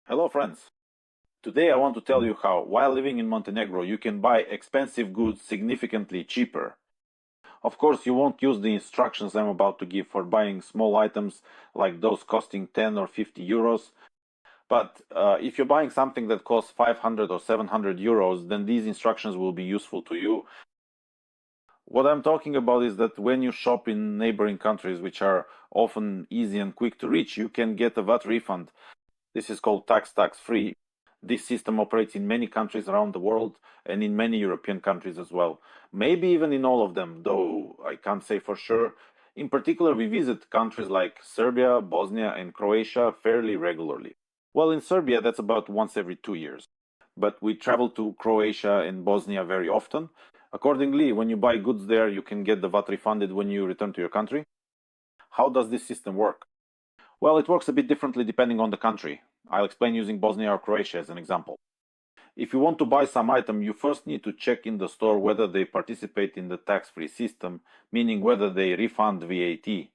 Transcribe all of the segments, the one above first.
Hello friends! Today I want to tell you how, while living in Montenegro, you can buy expensive goods significantly cheaper. Of course, you won't use the instructions I'm about to give for buying small items like those costing 10 or 50 euros. But if you're buying something that costs 500 or 700 euros, then these instructions will be useful to you. What I'm talking about is that when you shop in neighboring countries, which are often easy and quick to reach, you can get a VAT refund. This is called tax-free. This system operates in many countries around the world and in many European countries as well. Maybe even in all of them, though I can't say for sure. In particular, we visit countries like Serbia, Bosnia, and Croatia fairly regularly. Well, in Serbia, that's about once every 2 years. But we travel to Croatia and Bosnia very often. Accordingly, when you buy goods there, you can get the VAT refunded when you return to your country. How does this system work? Well, it works a bit differently depending on the country. I'll explain using Bosnia or Croatia as an example. If you want to buy some item, you first need to check in the store whether they participate in the tax-free system, meaning whether they refund VAT.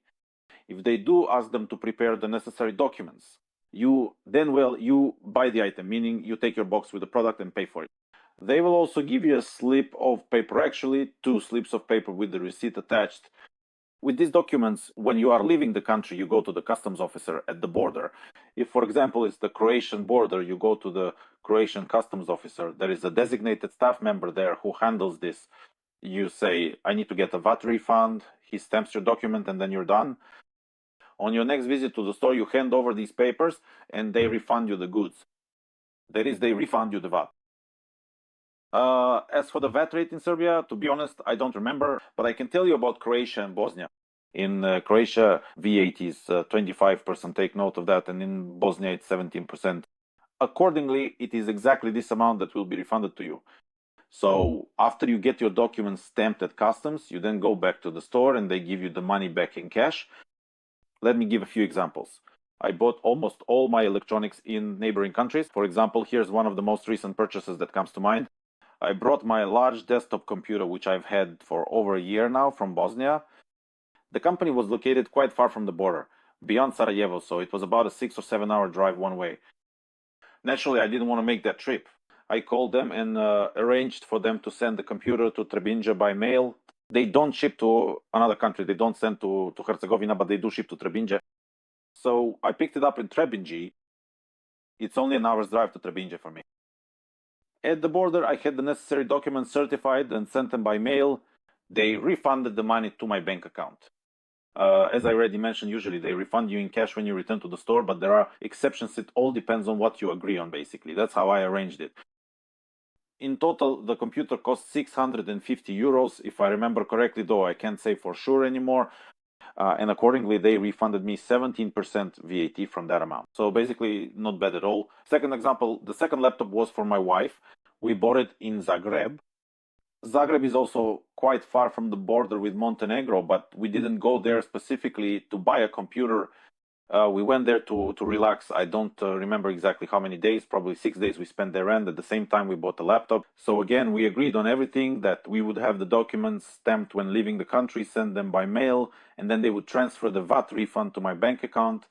If they do, ask them to prepare the necessary documents. You buy the item, meaning you take your box with the product and pay for it. They will also give you a slip of paper, actually, two slips of paper with the receipt attached. With these documents, when you are leaving the country, you go to the customs officer at the border. If, for example, it's the Croatian border, you go to the Croatian customs officer. There is a designated staff member there who handles this. You say, I need to get a VAT refund. He stamps your document and then you're done. On your next visit to the store, you hand over these papers and they refund you the goods. That is, they refund you the VAT. As for the VAT rate in Serbia, to be honest, I don't remember, but I can tell you about Croatia and Bosnia. In Croatia, VAT is 25%, take note of that, and in Bosnia it's 17%. Accordingly, it is exactly this amount that will be refunded to you. So after you get your documents stamped at customs, you then go back to the store and they give you the money back in cash. Let me give a few examples. I bought almost all my electronics in neighboring countries. For example, here's one of the most recent purchases that comes to mind. I brought my large desktop computer, which I've had for over a year now, from Bosnia. The company was located quite far from the border, beyond Sarajevo, so it was about a 6 or 7 hour drive one way. Naturally, I didn't want to make that trip. I called them and arranged for them to send the computer to Trebinje by mail. They don't ship to another country, they don't send to Herzegovina, but they do ship to Trebinje. So I picked it up in Trebinje. It's only an hour's drive to Trebinje for me. At the border, I had the necessary documents certified and sent them by mail. They refunded the money to my bank account. As I already mentioned, usually they refund you in cash when you return to the store, but there are exceptions. It all depends on what you agree on, basically. That's how I arranged it. In total, the computer cost 650 euros, if I remember correctly, though I can't say for sure anymore. And accordingly, they refunded me 17% VAT from that amount. So basically, not bad at all. Second example, the second laptop was for my wife. We bought it in Zagreb. Zagreb is also quite far from the border with Montenegro, but we didn't go there specifically to buy a computer. We went there to relax. I don't remember exactly how many days, probably 6 days we spent there, and at the same time we bought a laptop. So again, we agreed on everything, that we would have the documents stamped when leaving the country, send them by mail, and then they would transfer the VAT refund to my bank account.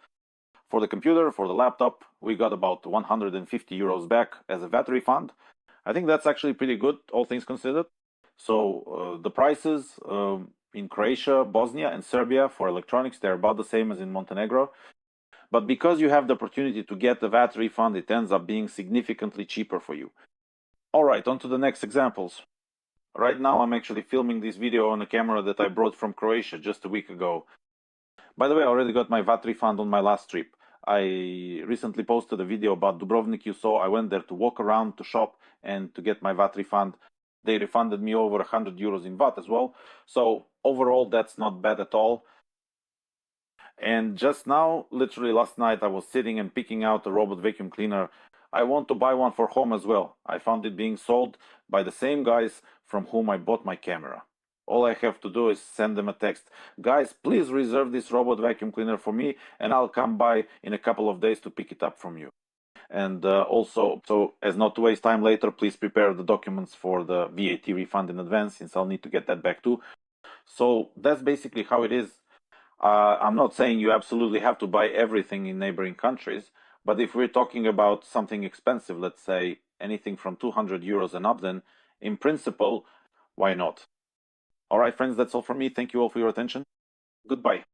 For the computer, for the laptop, we got about 150 euros back as a VAT refund. I think that's actually pretty good, all things considered. So the prices in Croatia, Bosnia, and Serbia for electronics, they're about the same as in Montenegro. But because you have the opportunity to get the VAT refund, it ends up being significantly cheaper for you. All right, on to the next examples. Right now, I'm actually filming this video on a camera that I brought from Croatia just a week ago. By the way, I already got my VAT refund on my last trip. I recently posted a video about Dubrovnik. You saw I went there to walk around, to shop, and to get my VAT refund. They refunded me over 100 euros in VAT as well. So overall, that's not bad at all. And just now, literally last night, I was sitting and picking out a robot vacuum cleaner. I want to buy one for home as well. I found it being sold by the same guys from whom I bought my camera. All I have to do is send them a text. Guys, please reserve this robot vacuum cleaner for me, and I'll come by in a couple of days to pick it up from you. And also, so as not to waste time later, please prepare the documents for the VAT refund in advance, since I'll need to get that back too. So that's basically how it is. I'm not saying you absolutely have to buy everything in neighboring countries. But if we're talking about something expensive, let's say anything from 200 euros and up, then in principle, why not? All right, friends, that's all from me. Thank you all for your attention. Goodbye.